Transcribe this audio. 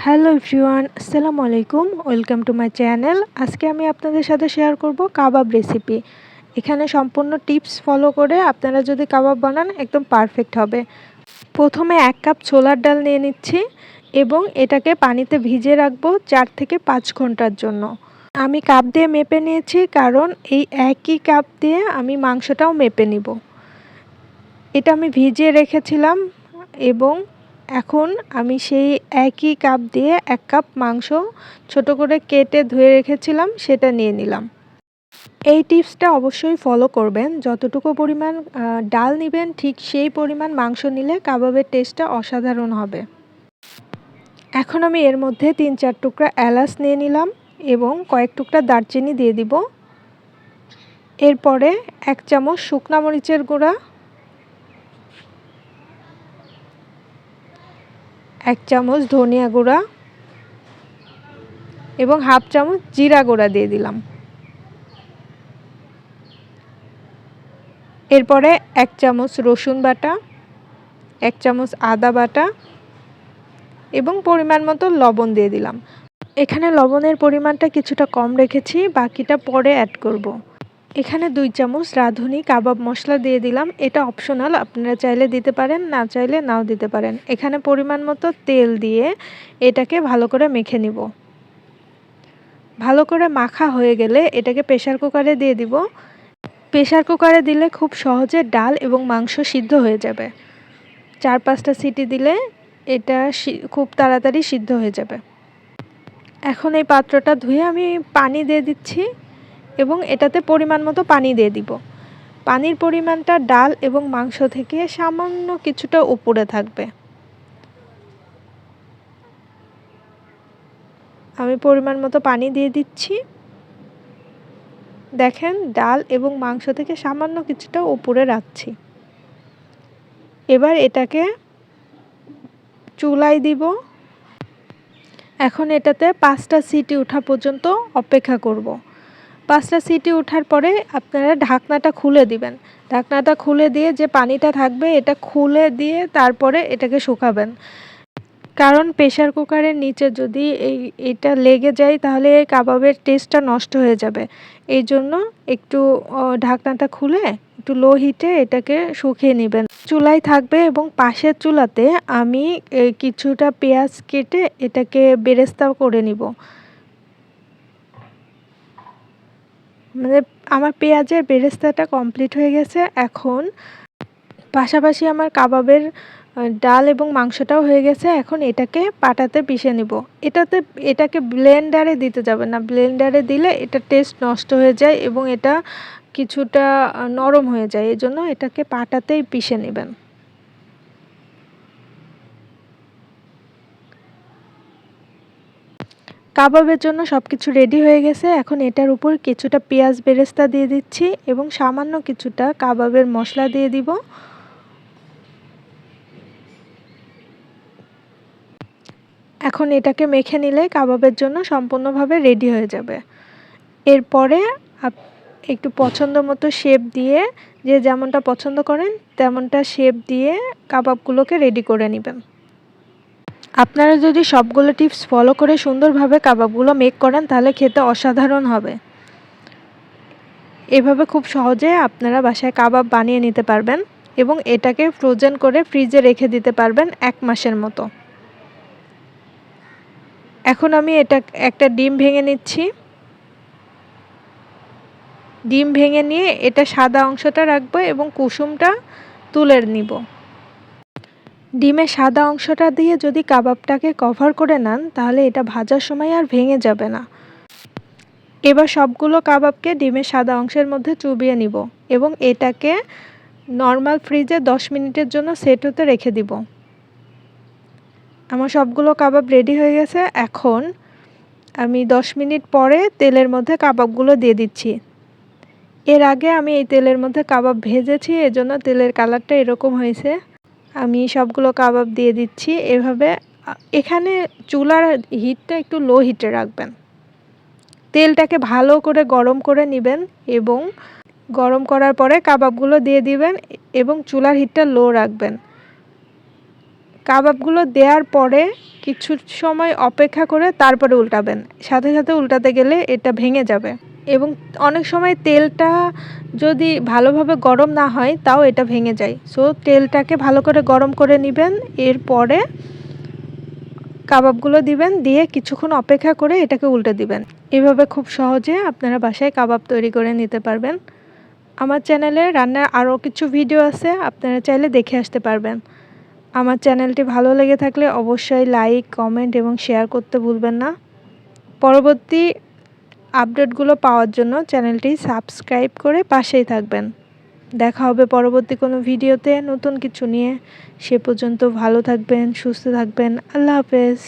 Hello everyone, আসসালামু আলাইকুম। Welcome to my channel. আজকে আমি আপনাদের সাথে শেয়ার করব কাবাব রেসিপি। এখানে সম্পূর্ণ টিপস ফলো করে আপনারা যদি কাবাব বানান একদম পারফেক্ট হবে। প্রথমে 1 কাপ ছোলার ডাল নিয়ে নিচ্ছি এবং এটাকে পানিতে ভিজিয়ে রাখবো 4 থেকে 5 ঘন্টার জন্য। আমি কাপ দিয়ে মেপে নিয়েছি কারণ এই একই কাপ দিয়ে আমি মাংসটাও মেপে নিব। এটা আমি ভিজিয়ে রেখেছিলাম এবং এখন আমি সেই একই কাপ দিয়ে 1 কাপ মাংস ছোট করে কেটে ধুয়ে রেখেছিলাম সেটা নিয়ে নিলাম। এই টিপসটা অবশ্যই ফলো করবেন। যতটুকু পরিমাণ ডাল নেবেন ঠিক সেই পরিমাণ মাংস নিলে কাবাবের টেস্টটা অসাধারণ হবে। এখন আমি এর মধ্যে 3-4 টুকরা এলাচ নিয়ে নিলাম এবং কয়েক টুকরা দারচিনি দিয়ে দিব। এরপরে 1 চামচ শুকনা মরিচের গুঁড়া, 1 চামচ ধনিয়া গুঁড়া এবং হাফ চামচ জিরা গুঁড়া দিয়ে দিলাম। এরপরে 1 চামচ রসুন বাটা, 1 চামচ আদা বাটা এবং পরিমাণ মতো লবণ দিয়ে দিলাম। এখানে লবণের পরিমাণটা কিছুটা কম রেখেছি, বাকিটা পরে অ্যাড করব। এখানে 2 চামচ রাঁধুনি কাবাব মশলা দিয়ে দিলাম। এটা অপশনাল, আপনারা চাইলে দিতে পারেন, না চাইলে নাও দিতে পারেন। এখানে পরিমাণ মতো তেল দিয়ে এটাকে ভালো করে মেখে নিব। ভালো করে মাখা হয়ে গেলে এটাকে প্রেসার কুকারে দিয়ে দিব। প্রেসার কুকারে দিলে খুব সহজে ডাল এবং মাংস সিদ্ধ হয়ে যাবে। 4-5টা সিটি দিলে এটা খুব তাড়াতাড়ি সিদ্ধ হয়ে যাবে। এখন এই পাত্রটা ধুয়ে আমি পানি দিয়ে দিচ্ছি এবং এটাতে পরিমাণ মতো পানি দিয়ে দিব। পানির পরিমাণটা ডাল এবং মাংস থেকে সামান্য কিছুটা উপরে থাকবে। আমি পরিমাণ মতো পানি দিয়ে দিচ্ছি। দেখেন ডাল এবং মাংস থেকে সামান্য কিছুটা উপরে রাখছি। এবার এটাকে চুলায় দিব। এখন এটাতে 5টা সিটি ওঠা পর্যন্ত অপেক্ষা করব। 5টা সিটি ওঠার পরে আপনারা ঢাকনাটা খুলে দিবেন। ঢাকনাটা খুলে দিয়ে যে পানিটা থাকবে এটা খুলে দিয়ে তারপরে এটাকে শুকাবেন। কারণ প্রেসার কুকারের নিচে যদি এটা লেগে যায় তাহলে কাবাবের টেস্টটা নষ্ট হয়ে যাবে। এই জন্য একটু ঢাকনাটা খুলে একটু লো হিটে এটাকে শুকিয়ে নেবেন। চুলায় থাকবে এবং পাশের চুলাতে আমি কিছুটা পেঁয়াজ কেটে এটাকে বেরেস্তা করে নিব। মানে আমার পেঁয়াজের বেরেস্তাটা কমপ্লিট হয়ে গেছে। এখন পাশাপাশি আমার কাবাবের ডাল এবং মাংসটাও হয়ে গেছে। এখন এটাকে পাটাতে পিষে নিব। এটাকে ব্লেন্ডারে দিতে যাবেন না। ব্লেন্ডারে দিলে এটা টেস্ট নষ্ট হয়ে যায় এবং এটা কিছুটা নরম হয়ে যায়। এজন্য এটাকে পাটাতেই পিষে নেবেন। কাবাবের জন্য সবকিছু রেডি হয়ে গেছে। এখন এটার উপর কিছুটা পেঁয়াজ বেরেস্তা দিয়ে দিচ্ছি এবং সামান্য কিছুটা কাবাবের মশলা দিয়ে দিব। এখন এটাকে মেখে নিলে কাবাবের জন্য সম্পূর্ণভাবে রেডি হয়ে যাবে। এরপরে একটু পছন্দ মতো শেপ দিয়ে, যে যেমনটা পছন্দ করেন তেমনটা শেপ দিয়ে কাবাবগুলোকে রেডি করে নেবেন। আপনারা যদি সবগুলো টিপস ফলো করে সুন্দরভাবে কাবাবগুলো মেক করেন তাহলে খেতে অসাধারণ হবে। এভাবে খুব সহজে আপনারা বাসায় কাবাব বানিয়ে নিতে পারবেন এবং এটাকে ফ্রোজেন করে ফ্রিজে রেখে দিতে পারবেন 1 মাসের মতো। এখন আমি একটা ডিম ভেঙে নিচ্ছি। ডিম ভেঙে নিয়ে এটা সাদা অংশটা রাখবো এবং কুসুমটা তুলে নিব। ডিমের সাদা অংশটা দিয়ে যদি কাবাবটাকে কভার করে নেন তাহলে এটা ভাজার সময় আর ভেঙে যাবে না। এবার সবগুলো কাবাবকে ডিমের সাদা অংশের মধ্যে চুবিয়ে নিব এবং এটাকে নর্মাল ফ্রিজে 10 মিনিটের জন্য সেট হতে রেখে দিব। আমার সবগুলো কাবাব রেডি হয়ে গেছে। এখন আমি 10 মিনিট পরে তেলের মধ্যে কাবাবগুলো দিয়ে দিচ্ছি। এর আগে আমি এই তেলের মধ্যে কাবাব ভেজেছি, এজন্য তেলের কালারটা এরকম হয়েছে। আমি সবগুলো কাবাব দিয়ে দিচ্ছি এভাবে। এখানে চুলার হিটটা একটু লো হিটে রাখবেন। তেলটাকে ভালো করে গরম করে নেবেন এবং গরম করার পরে কাবাবগুলো দিয়ে দিবেন এবং চুলার হিটটা লো রাখবেন। কাবাবগুলো দেওয়ার পরে কিছু সময় অপেক্ষা করে তারপরে উল্টাবেন। সাথে সাথে উল্টাতে গেলে এটা ভেঙে যাবে এবং অনেক সময় তেলটা যদি ভালোভাবে গরম না হয় তাও এটা ভেঙে যায়। সো তেলটাকে ভালো করে গরম করে নেবেন, এরপরে কাবাবগুলো দিবেন, দিয়ে কিছুক্ষণ অপেক্ষা করে এটাকে উল্টে দিবেন। এভাবে খুব সহজে আপনারা বাসায় কাবাব তৈরি করে নিতে পারবেন। আমার চ্যানেলে রান্নার আরও কিছু ভিডিও আছে, আপনারা চাইলে দেখে আসতে পারবেন। আমার চ্যানেলটি ভালো লেগে থাকলে অবশ্যই লাইক, কমেন্ট এবং শেয়ার করতে ভুলবেন না। পরবর্তী আপডেটগুলো পাওয়ার জন্য চ্যানেলটি সাবস্ক্রাইব করে পাশেই থাকবেন। দেখা হবে পরবর্তী কোনো ভিডিওতে নতুন কিছু নিয়ে। সে পর্যন্ত ভালো থাকবেন, সুস্থ থাকবেন। আল্লাহ হাফেজ।